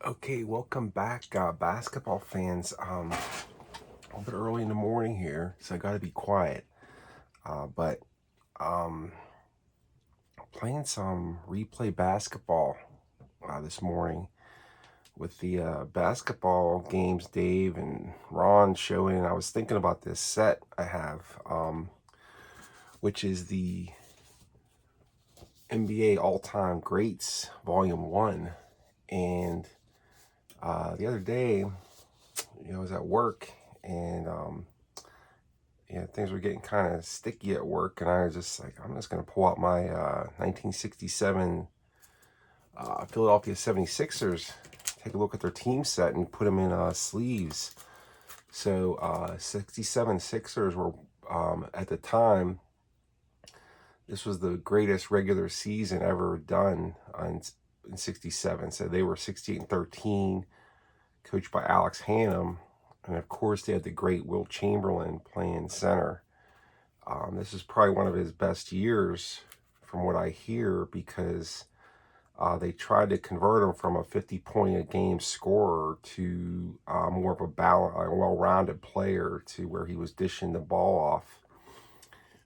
Okay, welcome back, basketball fans. A little bit early in the morning here, so I got to be quiet. But um, playing some replay basketball this morning with the basketball games Dave and Ron showing. I was thinking about this set I have, which is the NBA All-Time Greats Volume 1. And the other day, I was at work and things were getting kind of sticky at work, and I was just like, I'm just going to pull out my 1967 Philadelphia 76ers, take a look at their team set, and put them in sleeves. So 67 Sixers were, at the time, this was the greatest regular season ever done in 67. So they were 68-13, coached by Alex Hannum. And of course, they had the great Wilt Chamberlain playing center. This is probably one of his best years from what I hear, because they tried to convert him from a 50-point-a-game scorer to more of a well-rounded player, to where he was dishing the ball off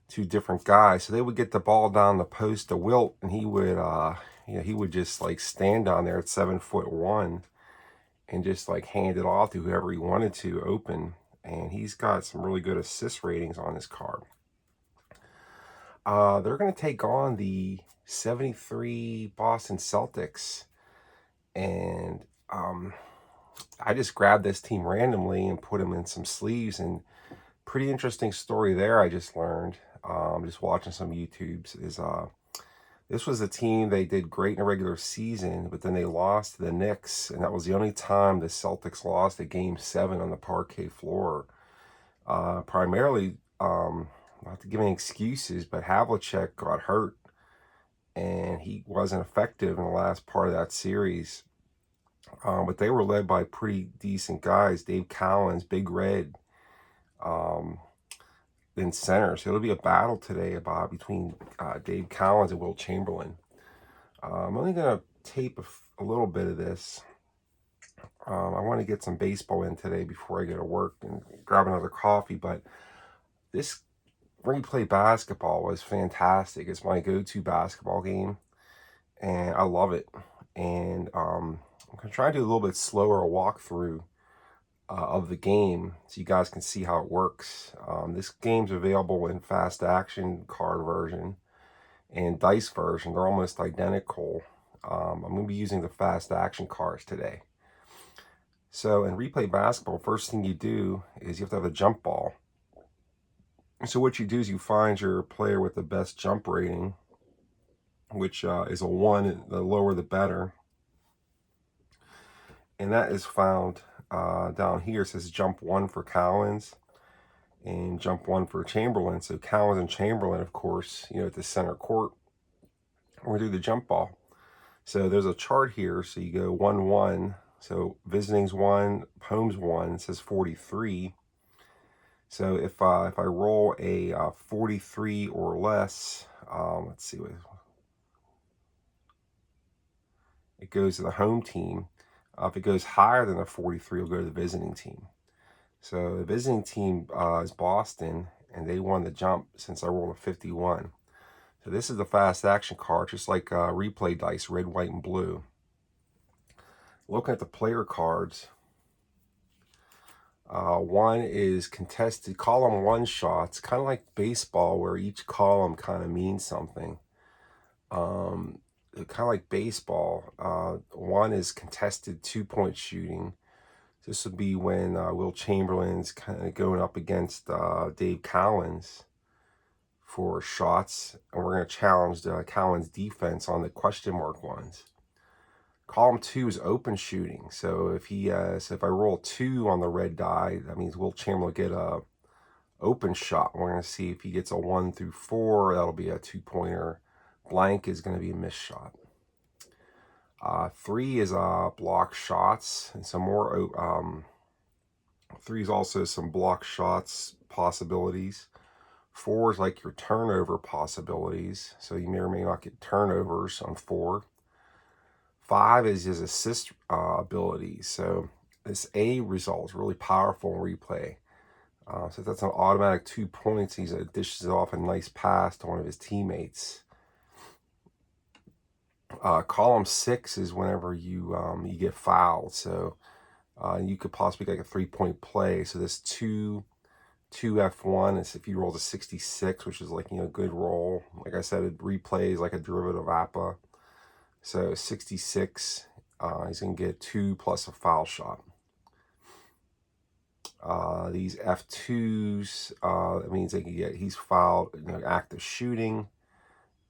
to different guys. So they would get the ball down the post to Wilt, and he would just like stand down there at 7'1" and just like hand it off to whoever he wanted to open. And he's got some really good assist ratings on his card. They're going to take on the 73 Boston Celtics. And I just grabbed this team randomly and put them in some sleeves. And pretty interesting story there I just learned, just watching some YouTubes, is this was a team, they did great in the regular season, but then they lost to the Knicks, and that was the only time the Celtics lost a Game 7 on the parquet floor. Primarily, not to give any excuses, but Havlicek got hurt, and he wasn't effective in the last part of that series. But they were led by pretty decent guys, Dave Cowens, Big Red, in center. So it'll be a battle today between Dave Cowens and Wilt Chamberlain. I'm only going to tape a little bit of this. I want to get some baseball in today before I go to work and grab another coffee. But this replay basketball was fantastic. It's my go-to basketball game, and I love it. And I'm going to try to do a little bit slower walkthrough of the game so you guys can see how it works. This game's available in fast action card version and dice version. They're almost identical. I'm going to be using the fast action cards today. So in replay basketball, first thing you do is you have to have a jump ball. So what you do is you find your player with the best jump rating, which is a 1, the lower the better. And that is found down here. It says jump 1 for Cowens and jump 1 for Chamberlain. So Cowens and Chamberlain, of course, at the center court, we're going to do the jump ball. So there's a chart here. So you go 1-1. So visiting's 1, home's 1. It says 43. So if I roll a 43 or less, let's see what it goes to the home team. If it goes higher than a 43, it'll go to the visiting team. So the visiting team is Boston, and they won the jump since I rolled a 51. So this is the fast action card, just like replay dice, red, white, and blue. Looking at the player cards, one is contested column 1 shots, kind of like baseball, where each column kind of means something. Kind of like baseball. 1 is contested 2-point shooting. This would be when Wilt Chamberlain's kind of going up against Dave Cowens for shots, and we're going to challenge Cowens' defense on the question mark ones. Column 2 is open shooting. So if if I roll 2 on the red die, that means Wilt Chamberlain will get a open shot. We're going to see if he gets a 1 through 4. That'll be a 2-pointer. Blank is going to be a missed shot. 3 is block shots, and some more. 3 is also some block shots possibilities. 4 is like your turnover possibilities, so you may or may not get turnovers on 4. 5 is his assist ability. So this A result is really powerful in replay. So that's an automatic 2 points. He dishes off a nice pass to one of his teammates. Column 6 is whenever you get fouled. So you could possibly get like a 3-point play. So this 2F1 is if you roll a 66, which is like, good roll. Like I said, it replays like a derivative of APA. So 66, he's going to get 2 plus a foul shot. These F2s, that means they can get, he's fouled, active shooting.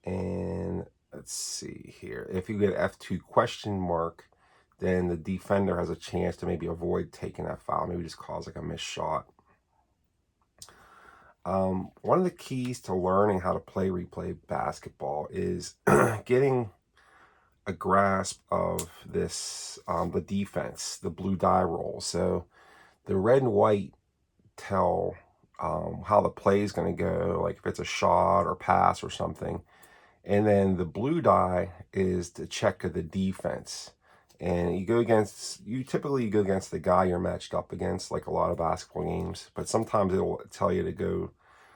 And let's see here. If you get F2 question mark, then the defender has a chance to maybe avoid taking that foul. Maybe just cause like a missed shot. One of the keys to learning how to play replay basketball is getting a grasp of this, the defense, the blue die roll. So the red and white tell how the play is going to go, like if it's a shot or pass or something. And then the blue die is to check the defense. And you typically go against the guy you're matched up against, like a lot of basketball games. But sometimes it'll tell you to go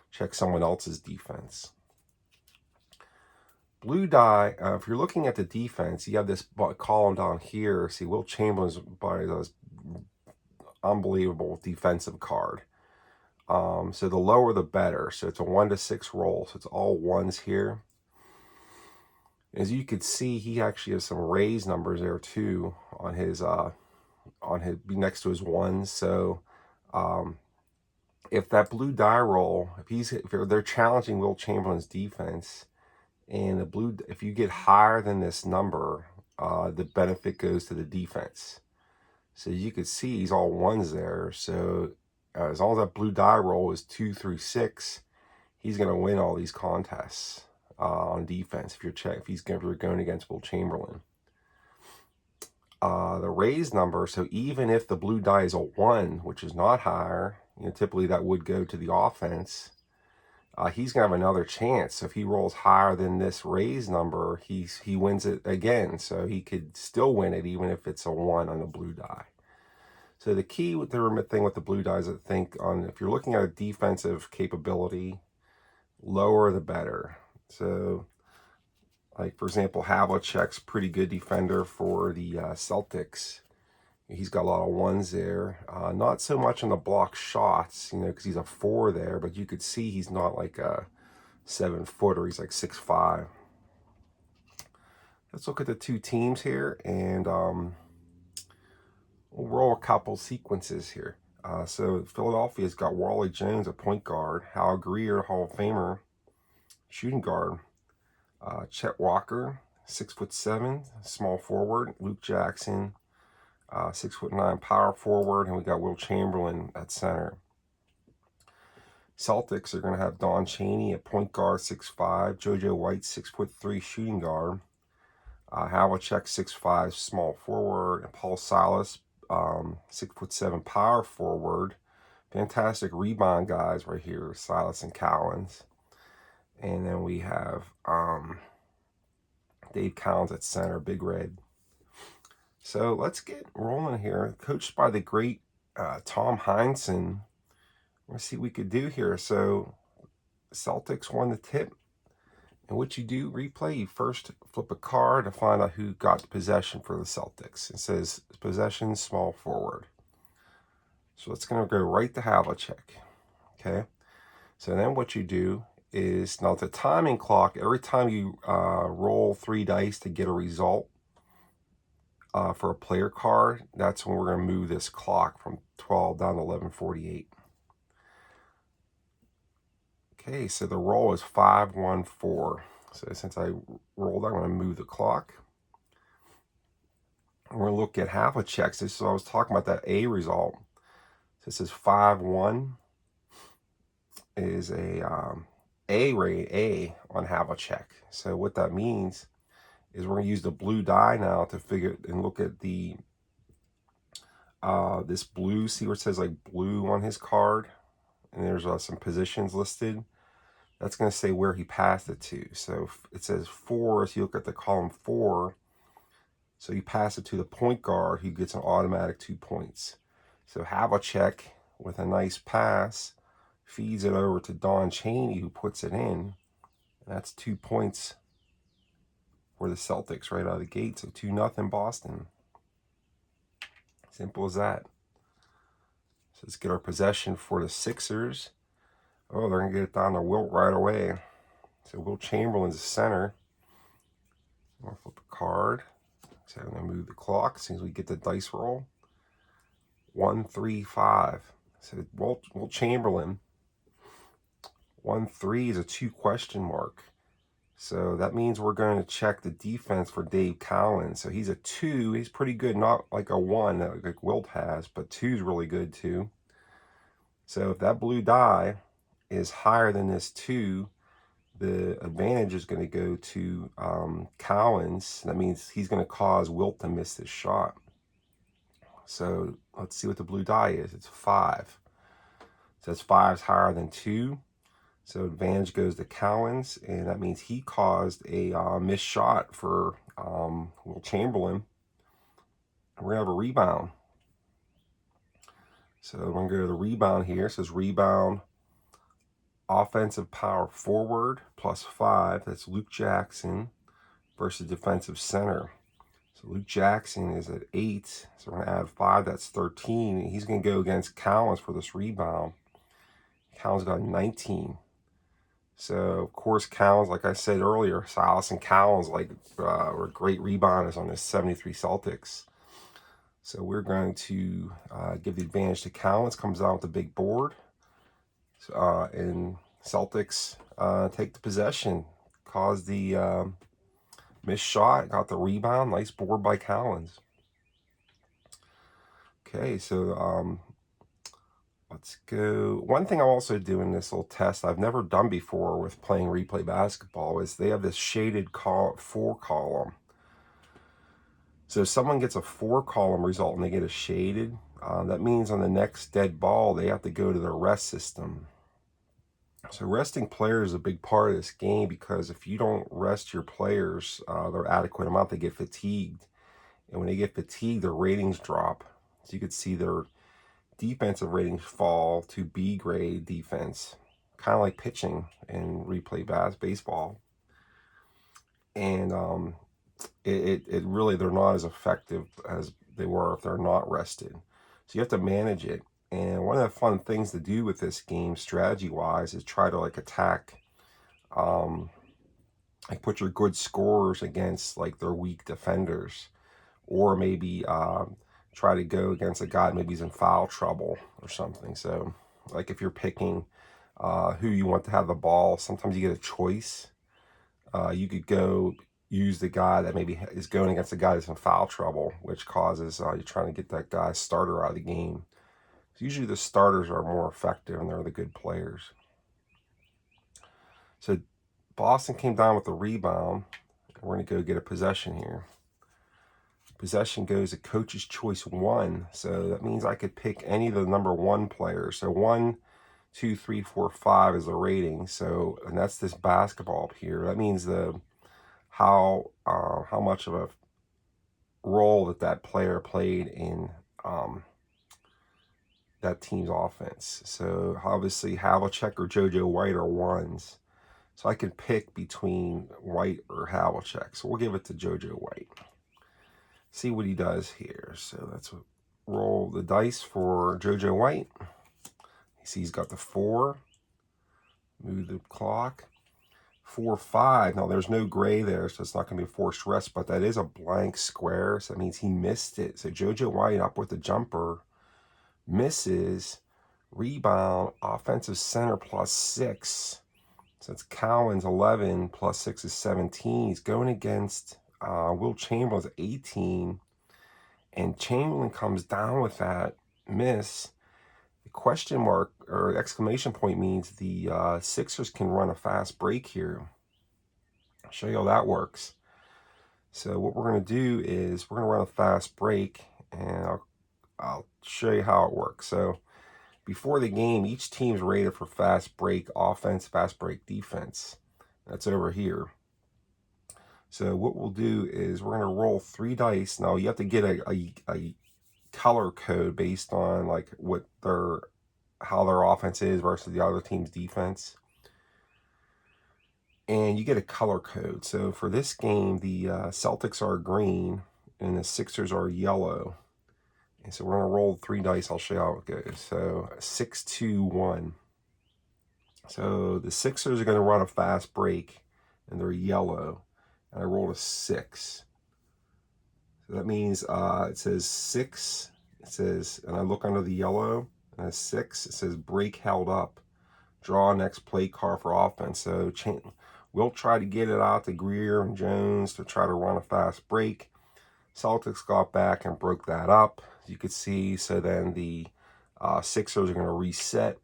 check someone else's defense. Blue die, if you're looking at the defense, you have this column down here. See, Wilt Chamberlain's body does unbelievable defensive card. So the lower the better. So it's a 1 to 6 roll. So it's all ones here. As you could see, he actually has some raise numbers there too on his next to his ones. So if that blue die roll, if they're challenging Wilt Chamberlain's defense, and if you get higher than this number, the benefit goes to the defense. So you could see he's all ones there. So as long as that blue die roll is 2 through 6, he's going to win all these contests on defense. If you're going against Wilt Chamberlain, the raise number. So even if the blue die is a 1, which is not higher, typically that would go to the offense. He's gonna have another chance. So if he rolls higher than this raise number, he wins it again. So he could still win it even if it's a 1 on the blue die. So the key with the thing with the blue die is if you're looking at a defensive capability, lower the better. So like for example, Havlicek's pretty good defender for the Celtics. He's got a lot of ones there. Not so much on the block shots, because he's a 4 there, but you could see he's not like a 7-footer. He's like 6'5". Let's look at the two teams here, and we'll roll a couple sequences here. So Philadelphia's got Wally Jones, a point guard, Hal Greer, Hall of Famer, shooting guard, Chet Walker, 6'7", small forward, Luke Jackson, 6'9", power forward, and we got Wilt Chamberlain at center. Celtics are going to have Don Chaney at point guard, 6'5", JoJo White, 6'3", shooting guard, Havlicek, 6'5", small forward, and Paul Silas, 6'7", power forward. Fantastic rebound guys right here, Silas and Cowens. And then we have Dave Cowens at center, Big Red. So let's get rolling here. Coached by the great Tom Heinsohn. Let's see what we could do here. So Celtics won the tip. And what you do, replay, you first flip a card to find out who got the possession for the Celtics. It says possession, small forward. So it's going to go right to Havlicek. Okay. So then what you do is, now the timing clock, every time you roll 3 dice to get a result, for a player card, that's when we're going to move this clock from 12 down to 11:48. Okay, so the roll is 5-1-4. So since I rolled, I'm going to move the clock. We're going to look at Havlicek's. This is what I was talking about, that A result. So this is 5-1 is a A on Havlicek. So what that means is we're going to use the blue die now to figure and look at the this blue. See where it says like blue on his card, and there's some positions listed. That's going to say where he passed it to. So it says 4. So you look at the column 4. So you pass it to the point guard, who gets an automatic 2 points. So Havlicek, with a nice pass, feeds it over to Don Chaney, who puts it in. And that's 2 points for the Celtics right out of the gate. So 2-0 Boston. Simple as that. So let's get our possession for the Sixers. Oh, they're going to get it down to Wilt right away. So Wilt Chamberlain's the center. I'm going to flip a card. So I'm going to move the clock as soon as we get the dice roll. 1-3-5. So Wilt Chamberlain. 1-3 is a 2 question mark. So that means we're going to check the defense for Dave Cowens. So he's a 2. He's pretty good. Not like a 1 like Wilt has, but 2 is really good too. So if that blue die is higher than this 2, the advantage is going to go to Cowens. That means he's going to cause Wilt to miss this shot. So let's see what the blue die is. It's 5. So that's 5's higher than 2. So advantage goes to Cowens, and that means he caused a missed shot for Wilt Chamberlain. And we're going to have a rebound. So we're going to go to the rebound here. It says rebound, offensive power forward, +5. That's Luke Jackson versus defensive center. So Luke Jackson is at 8. So we're going to add 5. That's 13. And he's going to go against Cowens for this rebound. Cowens got 19. So, of course, Cowens, like I said earlier, Silas and Cowens were great rebounders on the 73 Celtics. So we're going to give the advantage to Cowens. Comes out with the big board. And Celtics take the possession. Caused the missed shot. Got the rebound. Nice board by Cowens. Okay, so let's go. One thing I'm also doing this little test I've never done before with playing replay basketball is they have this shaded 4 column. So if someone gets a 4 column result and they get a shaded, that means on the next dead ball, they have to go to their rest system. So resting players is a big part of this game, because if you don't rest your players their adequate amount, they get fatigued. And when they get fatigued, their ratings drop. So you could see their defensive ratings fall to B grade defense, kind of like pitching in replay baseball. And it really, they're not as effective as they were if they're not rested. So you have to manage it. And one of the fun things to do with this game, strategy wise, is try to attack, put your good scorers against their weak defenders, or maybe try to go against a guy maybe he's in foul trouble or something. So if you're picking who you want to have the ball, sometimes you get a choice. You could go use the guy that maybe is going against a guy that's in foul trouble, which causes you're trying to get that guy's starter out of the game. So usually the starters are more effective and they're the good players. So Boston came down with the rebound. We're going to go get a possession here. Possession goes to coach's choice 1. So that means I could pick any of the number 1 players. So 1, 2, 3, 4, 5 is the rating. So, and that's this basketball up here. That means how much of a role that player played in that team's offense. So obviously Havlicek or JoJo White are 1s. So I could pick between White or Havlicek. So we'll give it to JoJo White. See what he does here. So let's roll the dice for JoJo White. You see he's got the 4. Move the clock. 4-5. Now there's no gray there, so it's not going to be a forced rest, but that is a blank square, so that means he missed it. So JoJo White up with the jumper, misses, rebound, offensive center +6. So it's Cowens 11 +6 is 17. He's going against Wilt Chamberlain's 18, and Chamberlain comes down with that miss. The question mark or exclamation point means the Sixers can run a fast break here. I'll show you how that works. So what we're going to do is we're going to run a fast break, and I'll show you how it works. So before the game, each team's rated for fast break offense, fast break defense. That's over here. So what we'll do is we're going to roll 3 dice. Now you have to get a color code based on like how their offense is versus the other team's defense. And you get a color code. So for this game, the Celtics are green and the Sixers are yellow. And so we're going to roll 3 dice. I'll show you how it goes. So 6, 2, 1. So the Sixers are going to run a fast break and they're yellow. And I rolled a 6. So that means it says 6. It says, and I look under the yellow, and a 6. It says break held up. Draw next play card for offense. So we'll try to get it out to Greer and Jones to try to run a fast break. Celtics got back and broke that up, as you could see. So then the Sixers are going to reset,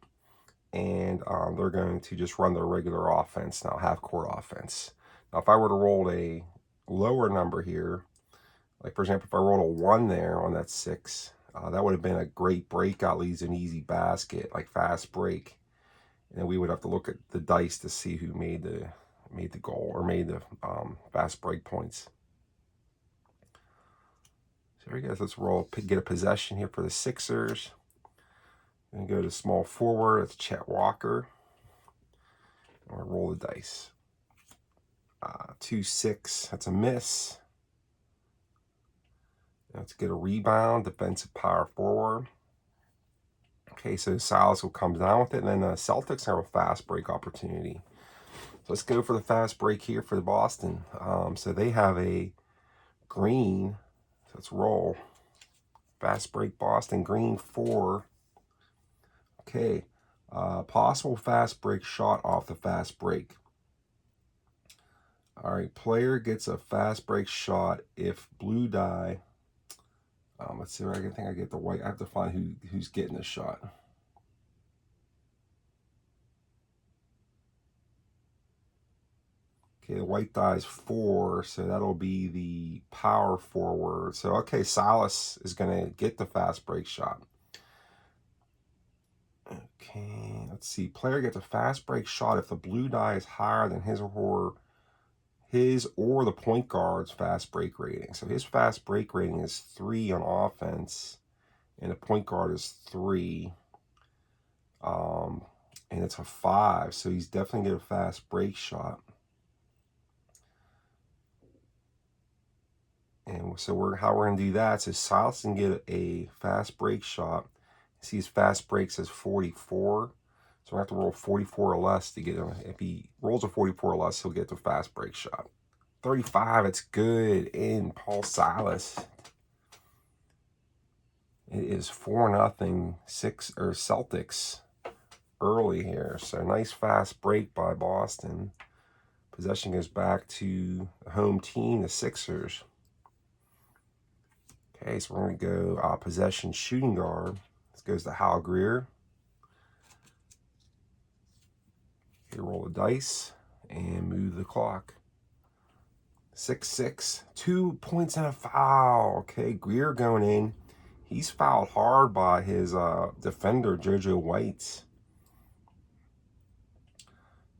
and they're going to just run their regular offense now, half-court offense. Now, if I were to roll a lower number here, like, for example, if I rolled a 1 there on that 6, that would have been a great breakout, leads an easy basket, like fast break. And then we would have to look at the dice to see who made the goal or made the fast break points. So here we go. Let's get a possession here for the Sixers. Then go to small forward. That's Chet Walker. And we'll roll the dice. 2, 6. That's a miss. Let's get a rebound. Defensive power forward. Okay, so Silas will come down with it. And then the Celtics have a fast break opportunity. So let's go for the fast break here for the Boston. So they have a green. So let's roll. Fast break Boston, green 4. Okay, possible fast break shot off the fast break. All right, player gets a fast break shot if blue die. Let's see, I think I get the white. I have to find who's getting the shot. Okay, the white die is 4, so that'll be the power forward. So, okay, Silas is going to get the fast break shot. Okay, let's see. Player gets a fast break shot if the blue die is higher than his or the point guard's fast break rating. So his fast break rating is 3 on offense, and the point guard is 3. And it's a 5, so he's definitely get a fast break shot. And so how we're going to do that is Silas can get a fast break shot. See, his fast break says 44. So we have to roll 44 or less to get him. If he rolls a 44 or less, he'll get the fast break shot. 35, it's good in Paul Silas. It is 4-0 Celtics early here. So nice fast break by Boston. Possession goes back to the home team, the Sixers. Okay, so we're going to go possession shooting guard. This goes to Hal Greer. Okay, roll the dice and move the clock. 6-6, 2 points and a foul. Okay, Greer going in. He's fouled hard by his defender, JoJo White.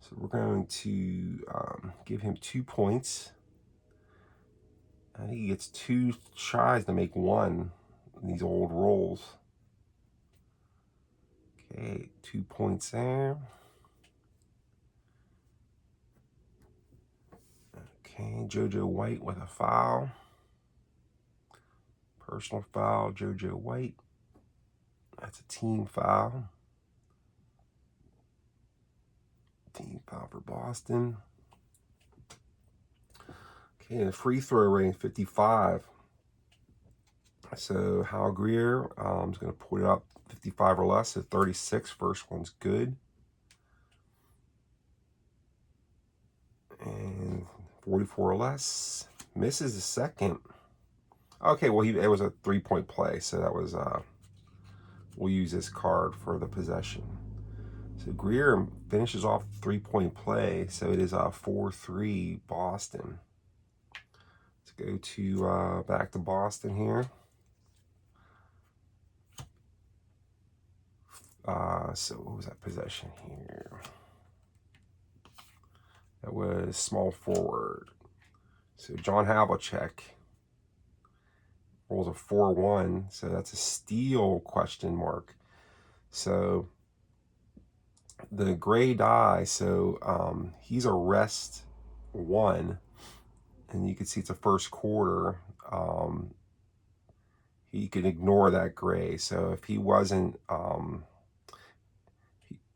So we're going to give him 2 points. I think he gets 2 tries to make 1 in these old rolls. Okay, 2 points there. Okay, JoJo White with a foul. Personal foul, JoJo White. That's a team foul. Team foul for Boston. Okay, the free throw rating 55. So Hal Greer is going to put it up 55 or less. So 36. First one's good. And 44 or less. Misses the second. Okay, well, it was a 3-point play. So that was, we'll use this card for the possession. So Greer finishes off the 3-point play. So it is 4-3 Boston. Let's go to back to Boston here. So what was that possession here? That was small forward. So John Havlicek rolls a 4-1. So that's a steal question mark. So the gray die, so he's a rest 1. And you can see it's a first quarter. He can ignore that gray. So if he wasn't,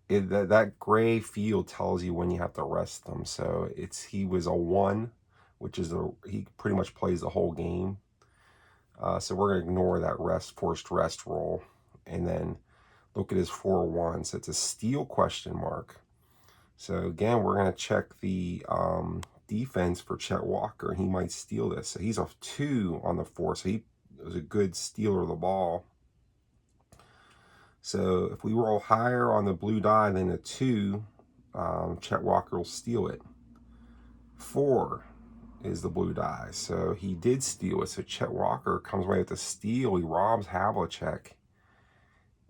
that gray field tells you when you have to rest them. So he was a 1, which is he pretty much plays the whole game. So we're gonna ignore that forced rest roll, and then look at his 4-1. So it's a steal question mark. So again, we're gonna check the defense for Chet Walker. He might steal this. So he's a 2 on the 4. So he was a good stealer of the ball. So if we roll higher on the blue die than a 2, Chet Walker will steal it. 4 is the blue die. So he did steal it. So Chet Walker comes away with the steal. He robs Havlicek.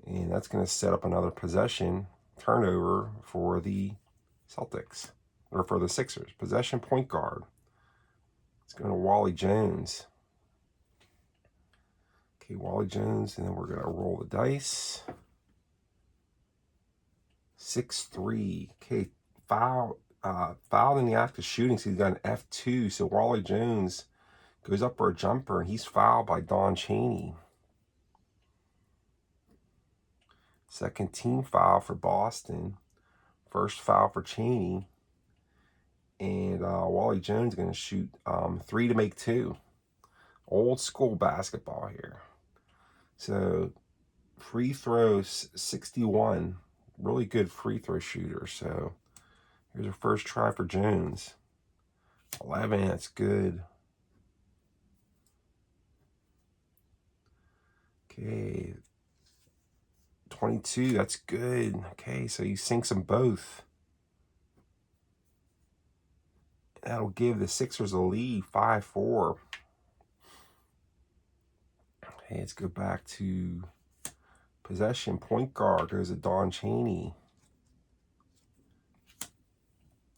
And that's going to set up another possession turnover for the Celtics. Or for the Sixers. Possession point guard. It's going to Wally Jones. Okay, Wally Jones. And then we're going to roll the dice. 6-3. Okay, fouled in the act of shooting, so he's got an F2. So Wally Jones goes up for a jumper, and he's fouled by Don Chaney. Second team foul for Boston. First foul for Chaney. And Wally Jones is going to shoot 3 to make 2. Old school basketball here. So free throws 61. Really good free throw shooter. So here's our first try for Jones. 11, that's good. Okay. 22, that's good. Okay, so he sinks them both. That'll give the Sixers a lead, 5-4. Okay, let's go back to possession. Point guard goes to Don Chaney.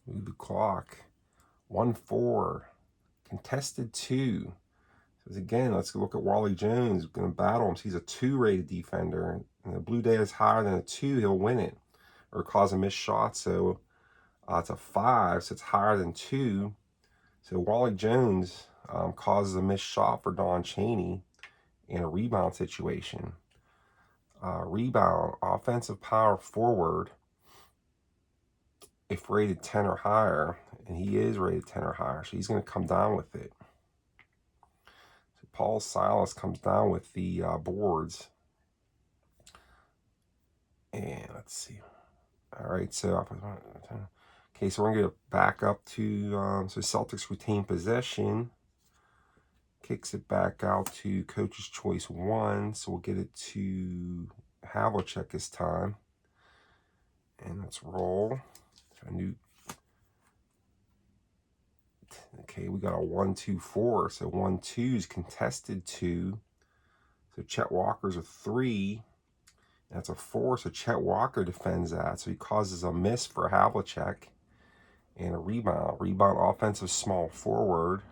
Move the clock. 1-4. Contested 2. So again, let's look at Wally Jones. Going to battle him. So he's a 2-rated defender. And the blue data is higher than a 2, he'll win it. Or cause a missed shot. So it's a 5, so it's higher than 2. So Wally Jones causes a missed shot for Don Chaney in a rebound situation. Rebound, offensive power forward, if rated 10 or higher, and he is rated 10 or higher, so he's going to come down with it. So Paul Silas comes down with the boards. And let's see. All right, so okay, so we're going to back up to, so Celtics retain possession. Kicks it back out to Coach's Choice 1. So we'll get it to Havlicek this time. And let's roll. Okay, we got a 1-2-4. So 1-2 is contested 2. So Chet Walker's a 3. That's a 4. So Chet Walker defends that. So he causes a miss for Havlicek. And a rebound. Rebound offensive small forward.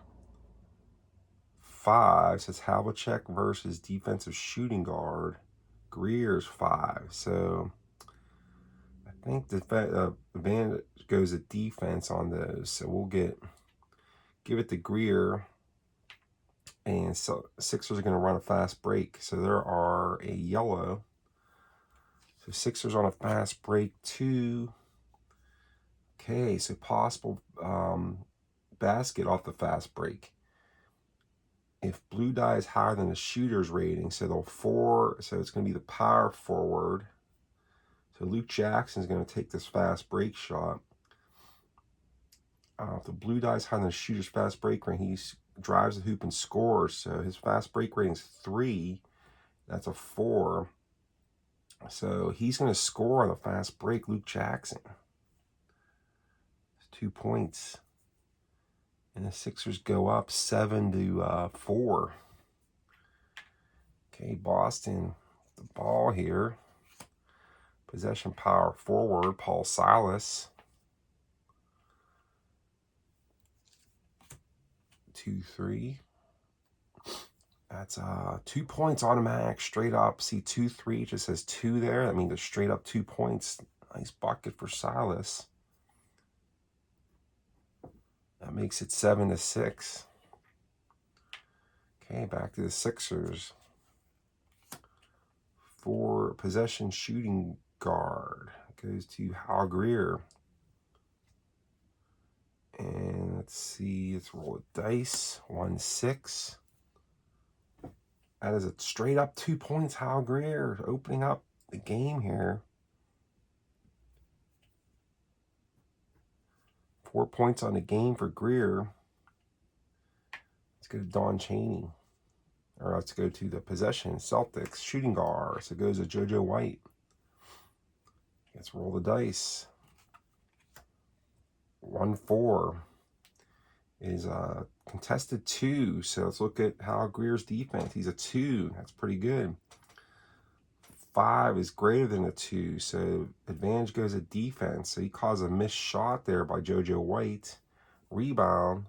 5. So it's Havlicek versus defensive shooting guard. Greer's 5. So I think the advantage goes at defense on those. So we'll give it to Greer. And so Sixers are going to run a fast break. So there are a yellow. So Sixers on a fast break 2. Okay, so possible basket off the fast break. If blue die is higher than the shooter's rating, so they'll 4, so it's going to be the power forward. So Luke Jackson is going to take this fast break shot. If the blue die is higher than the shooter's fast break rating, he drives the hoop and scores. So his fast break rating is 3. That's a 4. So he's going to score on the fast break, Luke Jackson. It's 2 points. And the Sixers go up 7-4. Okay, Boston, the ball here. Possession power forward, Paul Silas. 2-3. That's 2 points automatic, straight up. See 2-3, just says 2 there. That means a straight up 2 points. Nice bucket for Silas. That makes it 7-6. Okay, back to the Sixers. 4 possession shooting guard goes to Hal Greer. And let's see, let's roll a dice. 1-6. That is a straight up 2 points. Hal Greer opening up the game here. 4 points on the game for Greer. Let's go to Don Chaney. Or let's go to the possession. Celtics shooting guard. So it goes to JoJo White. Let's roll the dice. 1-4 is contested 2. So let's look at Hal Greer's defense. He's a 2. That's pretty good. 5 is greater than a 2. So advantage goes to defense. So he caused a missed shot there by JoJo White. Rebound.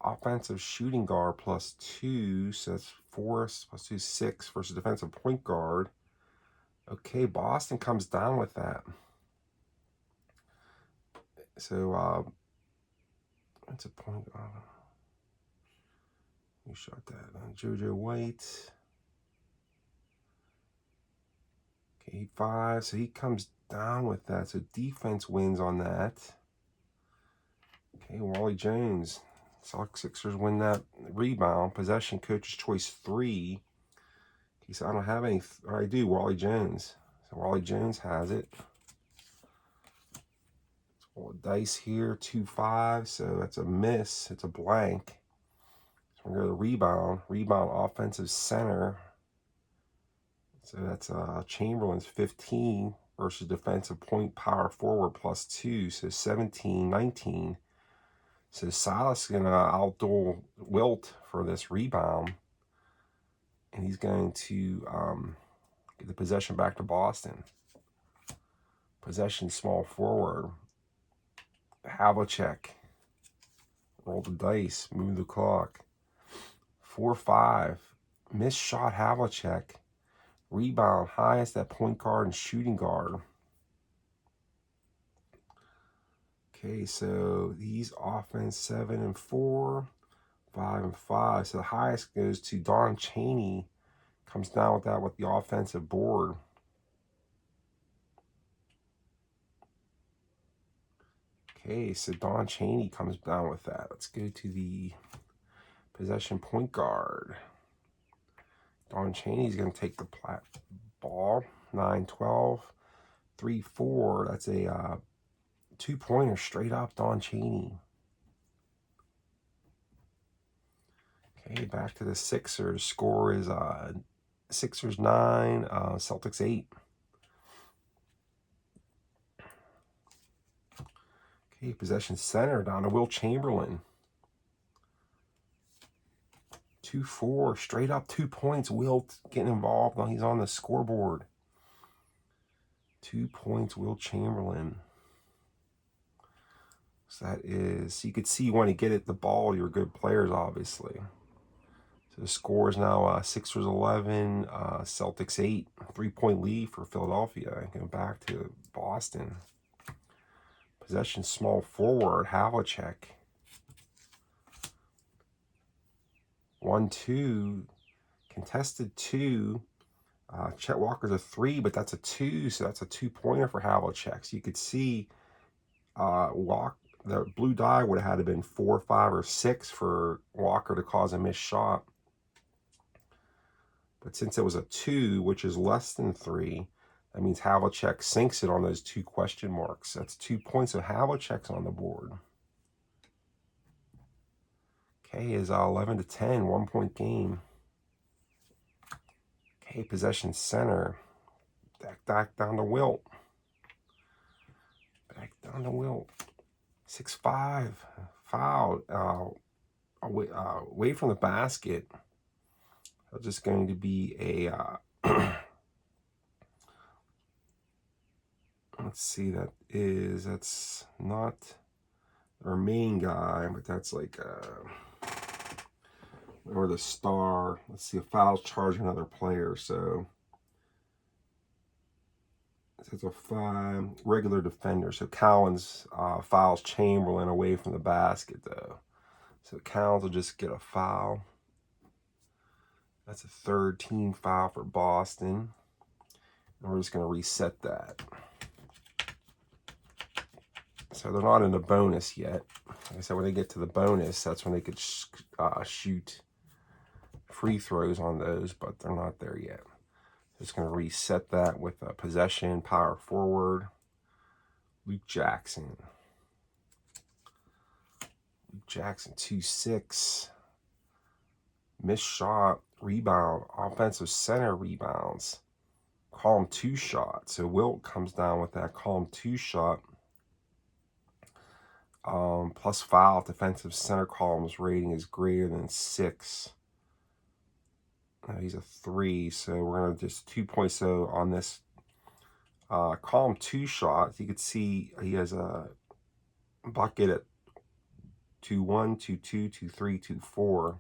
Offensive shooting guard +2. So that's 4 + 2, 6 versus defensive point guard. Okay, Boston comes down with that. So that's a point. You shot that. JoJo White. Okay, 5. So he comes down with that. So defense wins on that. Okay, Wally Jones. Sixers win that rebound. Possession coach's choice 3. Okay, so I don't have any. Or I do. Wally Jones. So Wally Jones has it. Let's roll a dice here. 2-5. So that's a miss. It's a blank. So we're going to go to rebound. Rebound offensive center. So that's Chamberlain's 15 versus defensive point power forward +2. So 17-19. So Silas is going to outduel Wilt for this rebound. And he's going to get the possession back to Boston. Possession small forward. Havlicek. Roll the dice. Move the clock. 4-5. Missed shot Havlicek. Rebound highest at point guard and shooting guard. Okay, so these offense 7-4, 5-5. So the highest goes to Don Chaney. Comes down with that with the offensive board. Okay, so Don Chaney comes down with that. Let's go to the possession point guard. Don Chaney's going to take the ball. 9-12, 3-4. That's a 2-pointer straight up Don Chaney. Okay, back to the Sixers. Score is Sixers 9, Celtics 8. Okay, possession center down to Will Chamberlain. 2-4, straight up 2 points. Wilt getting involved. Now he's on the scoreboard. 2 points, Will Chamberlain. So that is, you could see when you get it the ball, you're good players, obviously. So the score is now Sixers 11, Celtics 8. 3-point lead for Philadelphia. Going back to Boston. Possession small forward, Havlicek. 1-2, contested 2. Chet Walker's a 3, but that's a 2, so that's a 2-pointer for Havlicek. So you could see the blue die would have had to been 4, 5, or 6 for Walker to cause a missed shot. But since it was a 2, which is less than 3, that means Havlicek sinks it on those 2 question marks. That's 2 points of Havlicek's on the board. Okay, is 11-10, 1-point game. Okay, possession center. Back down to Wilt. Back down to Wilt. 6-5. Foul. Away from the basket. That's just going to be a... let's see, that's not our main guy, but that's like... or the star. Let's see, a foul's charging another player. So it's a 5 regular defender. So Collins fouls Chamberlain away from the basket, though. So Collins will just get a foul. That's a 3rd team foul for Boston. And we're just going to reset that. So they're not in the bonus yet. Like I said, when they get to the bonus, that's when they could shoot free throws on those, but they're not there yet. Just going to reset that with a possession, power forward, Luke Jackson. Luke Jackson, 2-6. Missed shot, rebound, offensive center rebounds. Column 2 shot. So Wilt comes down with that column 2 shot. Plus foul, defensive center column's rating is greater than 6. He's a 3, so we're going to just 2 points. So on this column 2 shot, you could see he has a bucket at 2-1, 2-2, 2-3, 2-4.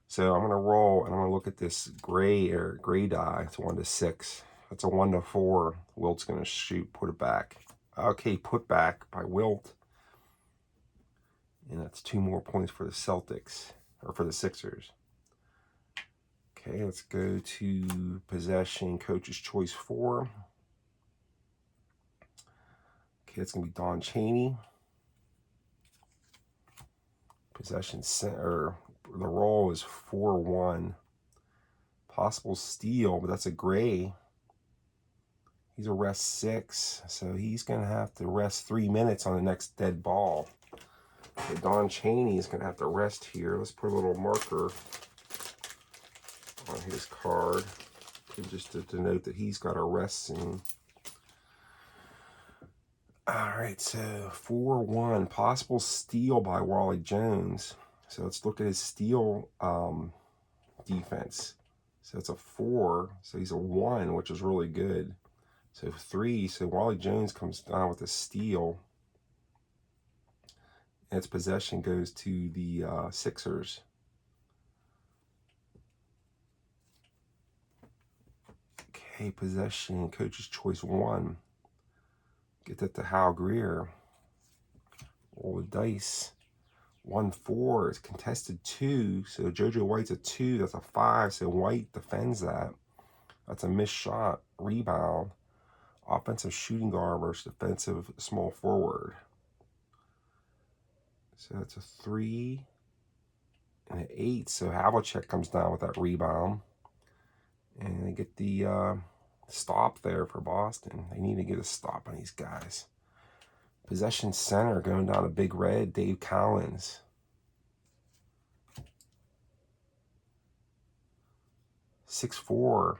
So I'm going to roll, and I'm going to look at this gray die. It's 1-6. That's a 1-4. Wilt's going to shoot, put it back. Okay, put back by Wilt. And that's 2 more points for the Celtics, or for the Sixers. Okay, let's go to possession, coach's choice 4. Okay, it's going to be Don Chaney. Possession center, the roll is 4-1. Possible steal, but that's a gray. He's a rest 6, so he's going to have to rest 3 minutes on the next dead ball. Okay, Don Chaney is going to have to rest here. Let's put a little marker on his card just to denote that he's got a rest soon. All right, so 4-1. Possible steal by Wally Jones. So let's look at his steal defense. So it's a 4, so he's a 1, which is really good. So 3, so Wally Jones comes down with a steal. And its possession goes to the Sixers. Okay, possession, coach's choice 1. Get that to Hal Greer. Roll the dice. 1-4 is contested 2. So JoJo White's a 2. That's a 5. So White defends that. That's a missed shot. Rebound. Offensive shooting guard versus defensive small forward. So that's a 3 and an 8. So Havlicek comes down with that rebound. And they get the stop there for Boston. They need to get a stop on these guys. Possession center going down to Big Red, Dave Collins. 6-4.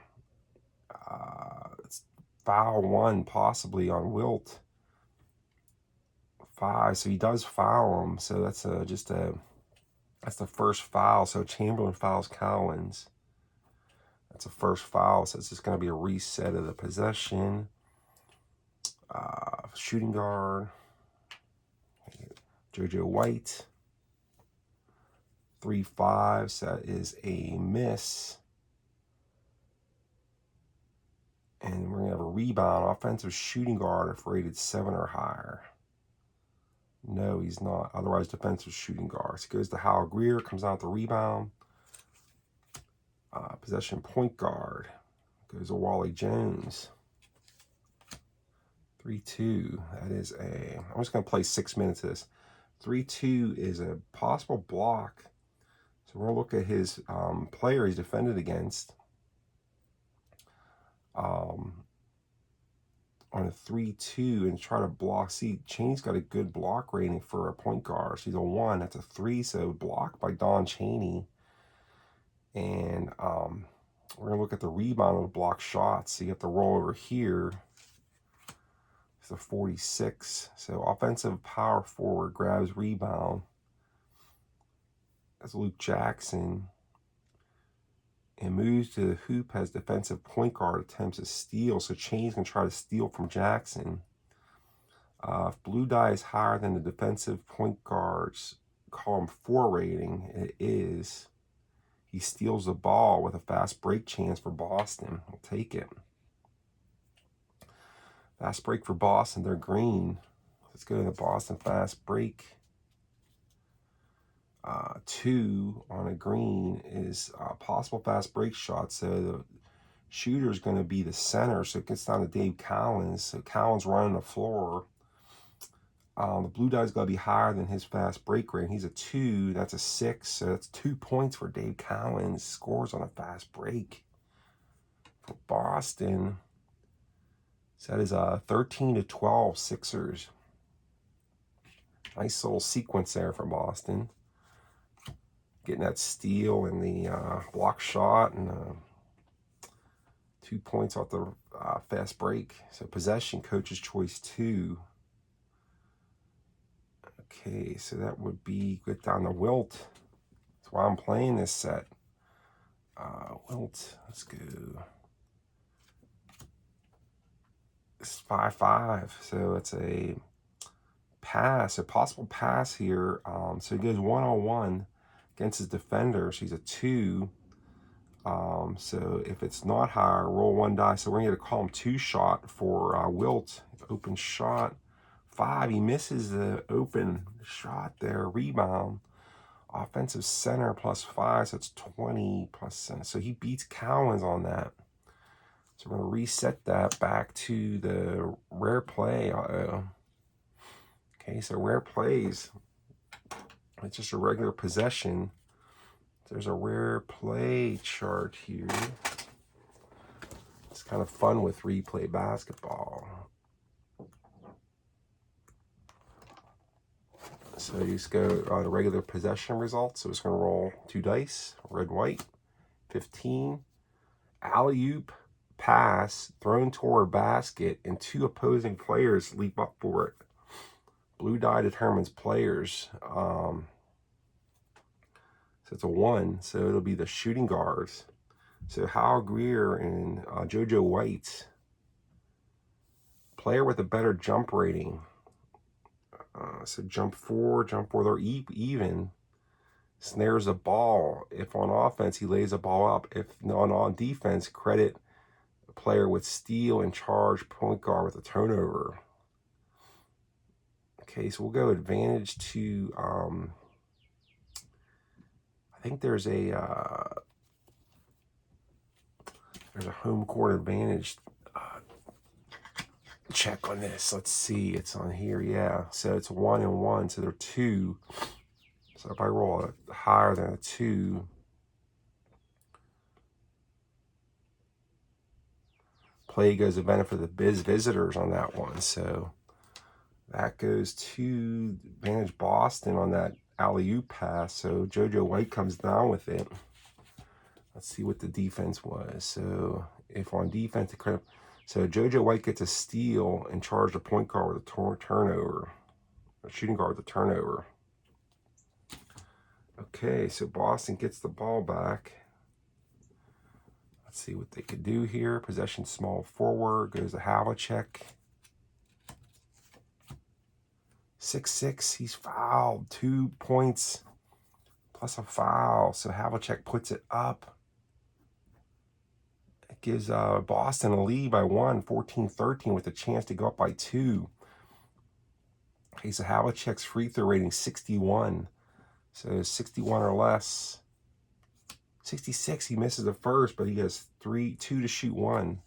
It's foul 1 possibly on Wilt. 5, so he does foul him. So that's that's the first foul. So Chamberlain fouls Collins. That's the first foul. So it's just going to be a reset of the possession. Shooting guard. JoJo White. 3-5. So that is a miss. And we're going to have a rebound. Offensive shooting guard if rated 7 or higher. No, he's not. Otherwise, defensive shooting guard. So it goes to Hal Greer. Comes out the rebound. Possession point guard. Goes to Wally Jones. 3-2. That is I'm just going to play 6 minutes of this. 3-2 is a possible block. So we're going to look at his player he's defended against. On a 3-2 and try to block. See, Chaney's got a good block rating for a point guard. She's a 1. That's a 3. So blocked by Don Chaney. And we're going to look at the rebound of the block shots. So you have to roll over here. It's a 46. So offensive power forward grabs rebound. That's Luke Jackson. And moves to the hoop, has defensive point guard, attempts a steal. So Chaney's going to try to steal from Jackson. If blue die is higher than the defensive point guard's column 4 rating, it is. He steals the ball with a fast break chance for Boston. We'll take it. Fast break for Boston. They're green. Let's go to the Boston fast break. 2 on a green is possible fast break shot. So the shooter is going to be the center. So it gets down to Dave Collins. So Collins running the floor. The blue die's got to be higher than his fast break rate. He's a 2. That's a 6. So that's 2 points for Dave Collins. Scores on a fast break for Boston. So that is 13-12 Sixers. Nice little sequence there for Boston. Getting that steal and the block shot and 2 points off the fast break. So possession, coach's choice 2. Okay, so that would be good down to Wilt. That's why I'm playing this set. Wilt, let's go. It's 5-5, so it's a pass, a possible pass here. So he goes 1-on-1 against his defender. So he's a 2. So if it's not higher, roll 1 die. So we're going to call him 2 shot for Wilt. Open shot. 5. He misses the open shot there. Rebound. Offensive center +5. So it's 20 plus center. So he beats Collins on that. So we're going to reset that back to the rare play. Okay, so rare plays. It's just a regular possession. There's a rare play chart here. It's kind of fun with replay basketball. So you just go on the regular possession results. So it's going to roll 2 dice, red, white, 15. Alley-oop pass thrown toward basket, and 2 opposing players leap up for it. Blue die determines players. So it's a 1. So it'll be the shooting guards. So Hal Greer and JoJo White. Player with a better jump rating. So jump 4, they're even. Snares the ball. If on offense, he lays the ball up. If not on defense, credit a player with steal and charge, point guard with a turnover. Okay, so we'll go advantage to, I think there's a home court advantage check on this. Let's see, it's on here. Yeah, so it's 1 and 1, so they're 2. So if I roll a higher than a 2, play goes to benefit the visitors on that one. So that goes to advantage Boston on that alley-oop pass. So JoJo White comes down with it. Let's see what the defense was. So if on defense, so JoJo White gets a steal and charge the point guard with a turnover, a shooting guard with a turnover. Okay, so Boston gets the ball back. Let's see what they could do here. Possession small forward, goes to Havlicek. 6-6, he's fouled. 2 points plus a foul. So Havlicek puts it up. It gives Boston a lead by 1, 14-13, with a chance to go up by 2. Okay, so Havlicek's free throw rating 61. So 61 or less. 66, he misses the first, but he has 2 to shoot 1.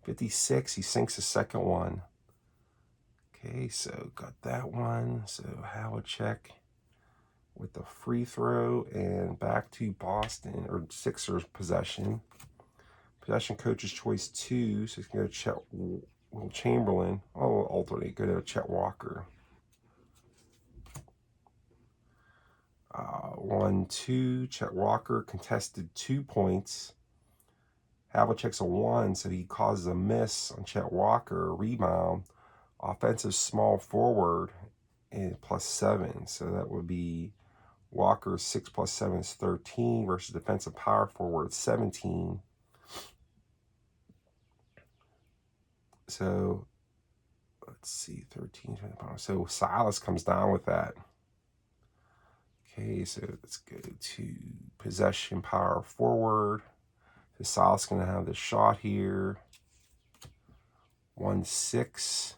56, he sinks the second one. Okay, so got that one. So Havlicek with the free throw, and back to Boston, or Sixers possession. Possession coach's choice 2, so he's going to Chet Chamberlain. Oh, alternate, go to Chet Walker. 1-2, Chet Walker contested 2 points. Havlicek's a 1, so he causes a miss on Chet Walker. Rebound. Offensive small forward and +7. So that would be Walker 6 + 7 is 13 versus defensive power forward 17. So let's see, 13. So Silas comes down with that. Okay, so let's go to possession power forward. The South's going to have the shot here. 1-6.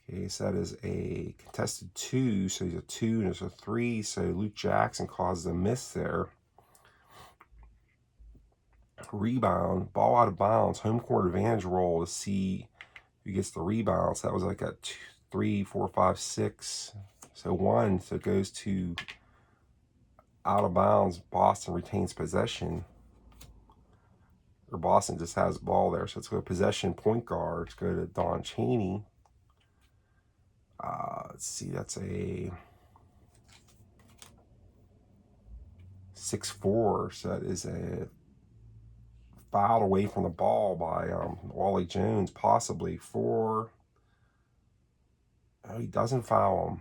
Okay, so that is a contested 2. So he's a 2 and there's a 3. So Luke Jackson causes a miss there. Rebound, ball out of bounds, home court advantage roll to see who gets the rebound. So that was like a 2, 3, 4, 5, 6. So 1. So it goes to out of bounds. Boston retains possession. Or Boston just has the ball there. So let's go possession point guard. Let's go to Don Chaney. Let's see, that's a 6-4. So that is a foul away from the ball by Wally Jones, possibly 4. Oh, he doesn't foul him.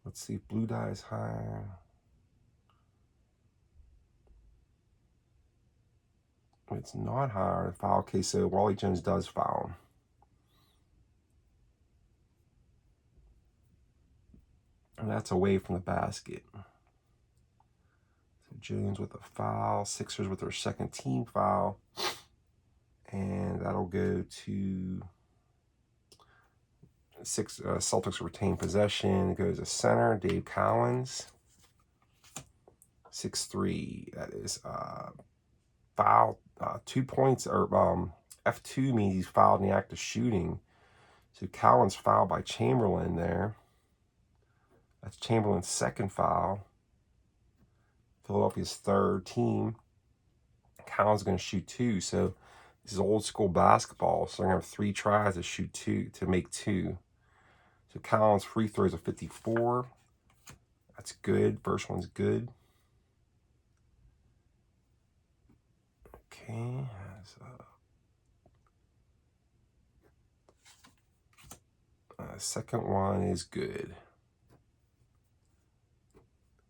Let's see if blue die is higher. It's not higher than foul. Okay, so Wally Jones does foul him. And that's away from the basket. So Jones with a foul. Sixers with their second team foul. And that'll go to Celtics retain possession. It goes to center, Dave Cowens. 6-3. That is foul. 2 points, or F2 means he's fouled in the act of shooting. So Cowens fouled by Chamberlain there. That's Chamberlain's second foul. Philadelphia's third team. Cowens is going to shoot 2. So this is old school basketball. So they're going to have 3 tries to shoot 2, to make 2. So Cowens' free throws are 54. That's good. First one's good. Okay. Second one is good.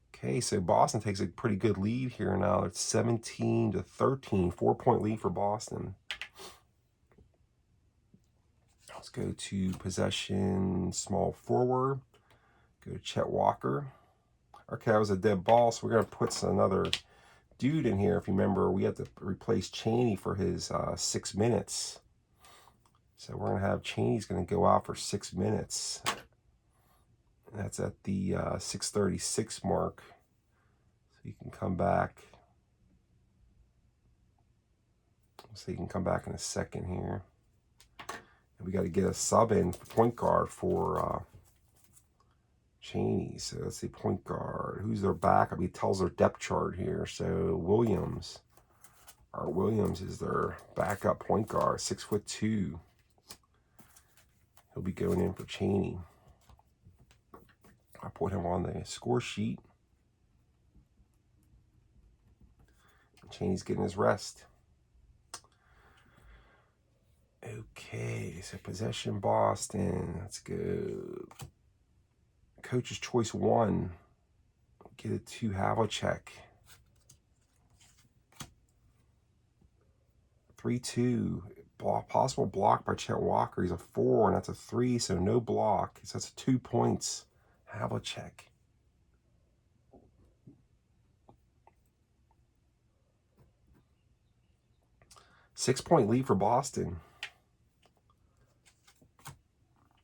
Okay, so Boston takes a pretty good lead here now. It's 17-13, 4-point lead for Boston. Let's go to possession, small forward. Go to Chet Walker. Okay, that was a dead ball, so we're going to put another dude in here. If you remember, we had to replace Chaney for his 6 minutes. So we're going to have Chaney's going to go out for 6 minutes. That's at the 6:36 mark. So you can come back. So you can come back in a second here. And we got to get a sub in point guard for Chaney. So let's see, point guard. Who's their backup? He tells their depth chart here. So Williams. Williams is their backup point guard, 6'2". He'll be going in for Chaney. I put him on the score sheet. Chaney's getting his rest. Okay, so possession Boston. Let's go. Coach's choice 1. Get it to Havlicek. 3-2. Possible block by Chet Walker. He's a 4, and that's a 3, so no block. So that's 2 points. Havlicek. Six-point lead for Boston.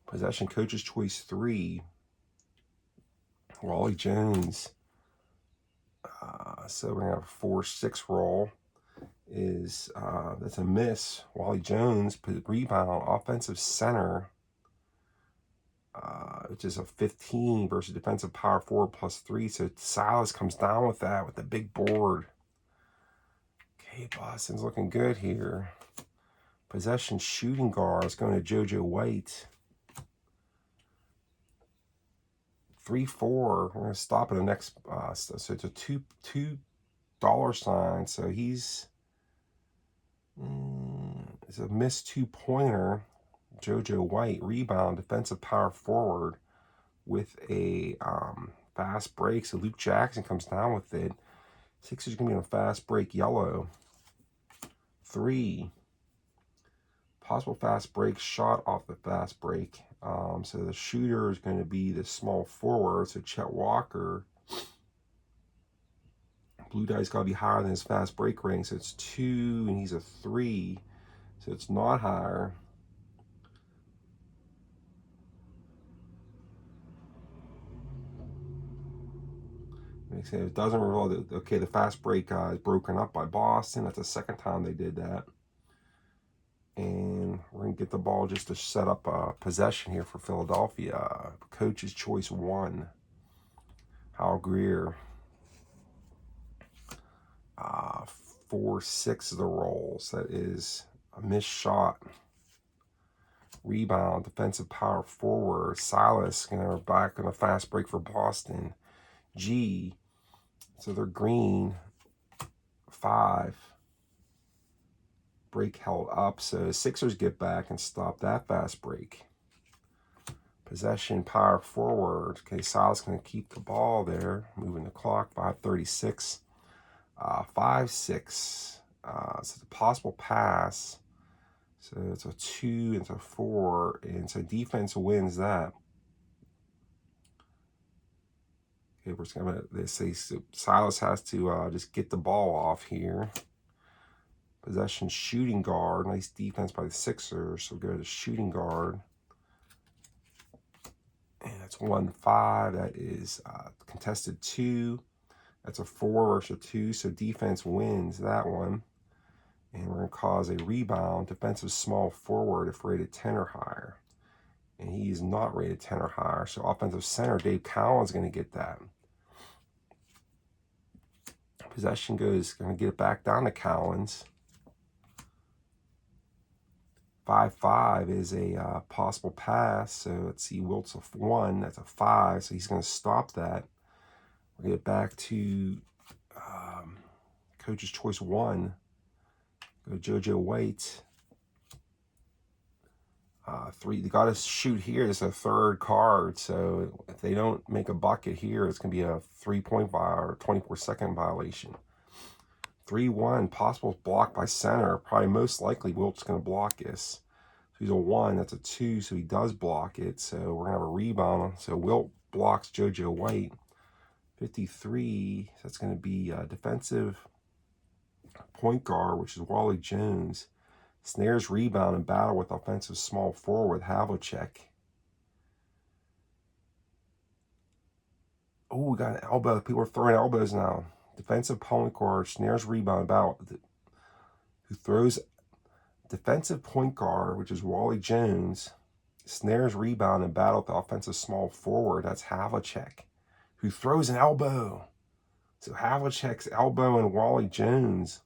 Possession coach's choice 3. Wally Jones. So we're going to have a 4-6 roll. That's a miss. Wally Jones, rebound, offensive center, which is a 15 versus defensive power forward +3. So Silas comes down with that with the big board. Okay, Boston's looking good here. Possession shooting guard is going to JoJo White. 3-4. We're going to stop at the next. So it's a $2 So he's. It's a missed 2-pointer. JoJo White, rebound, defensive power forward with a fast break. So Luke Jackson comes down with it. Sixers going to be on a fast break yellow. 3. Possible fast break shot off the fast break. So the shooter is going to be the small forward. So Chet Walker. Blue die's got to be higher than his fast break rating. So it's 2 and he's a 3. So it's not higher. It doesn't reveal that, okay, the fast break is broken up by Boston. That's the second time they did that. And we're going to get the ball just to set up a possession here for Philadelphia. Coach's choice 1. Hal Greer. 4-6 is the rolls. That is a missed shot. Rebound, defensive power forward. Silas going to back on a fast break for Boston. G. So they're green. 5. Break held up. So Sixers get back and stop that fast break. Possession, power forward. Okay, Silas going to keep the ball there. Moving the clock. 5:36. 5-6. So the possible pass. So it's a 2 and it's a 4. And so defense wins that. Okay, we're just gonna, they say Silas has to just get the ball off here. Possession, shooting guard. Nice defense by the Sixers. So go to shooting guard. And that's 1-5. That is contested 2. That's a 4 versus a 2. So defense wins that one. And we're going to cause a rebound. Defensive small forward if rated 10 or higher. And he's not rated 10 or higher. So offensive center, Dave Cowan's going to get that. Possession goes, going to get it back down to Cowens. 5-5 is a possible pass. So let's see, Wilt's a 1. That's a 5. So he's going to stop that. We'll get back to coach's choice 1. Go JoJo White. 3. They got to shoot here. It's a 3rd card. So if they don't make a bucket here, it's going to be a 3-point or 24-second violation. 3-1. Possible block by center. Probably most likely Wilt's going to block this. So he's a 1. That's a 2. So he does block it. So we're going to have a rebound. So Wilt blocks JoJo White. 53. So that's going to be a defensive point guard, which is Wally Jones. Snares rebound and battle with offensive small forward Havlicek. Oh, we got an elbow. People are throwing elbows now. Defensive point guard, snares rebound, battle. Who throws defensive point guard, which is Wally Jones. Snares rebound and battle with the offensive small forward. That's Havlicek. Who throws an elbow. So Havlicek's elbow and Wally Jones.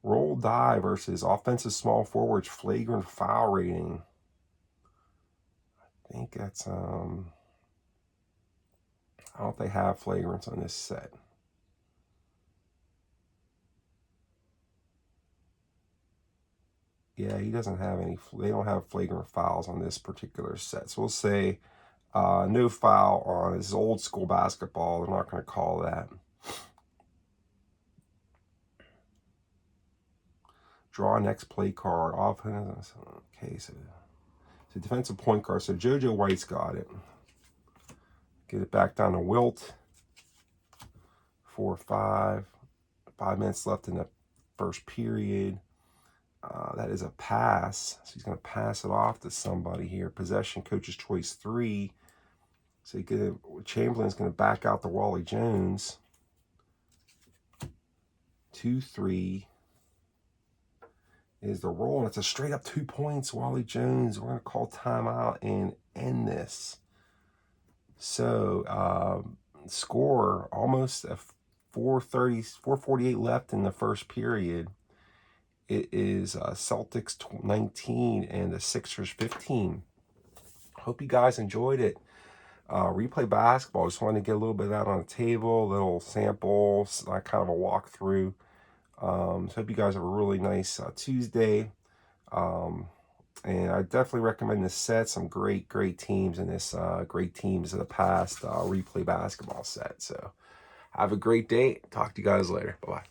Roll die versus offensive small forwards flagrant foul rating. I think that's I don't know if they have flagrants on this set. Yeah, he doesn't have any. They don't have flagrant fouls on this particular set. So we'll say no foul on this old school basketball. They're not going to call that. Draw next play card. Offense. Okay, so defensive point guard. So JoJo White's got it. Get it back down to Wilt. 4-5. 5 minutes left in the first period. That is a pass. So he's going to pass it off to somebody here. Possession, coach's choice 3. So Chamberlain's going to back out to Wally Jones. 2-3 is the roll. And it's a straight up 2 points. Wally Jones. We're going to call timeout and end this. So score almost a 4:48 left in the first period. It is Celtics 19 and the Sixers 15. Hope you guys enjoyed it. Replay basketball. Just wanted to get a little bit of that on the table, little samples, kind of a walkthrough. So hope you guys have a really nice Tuesday. And I definitely recommend this set. Some great teams in this, great teams in the past replay basketball set. So have a great day. Talk to you guys later. Bye-bye.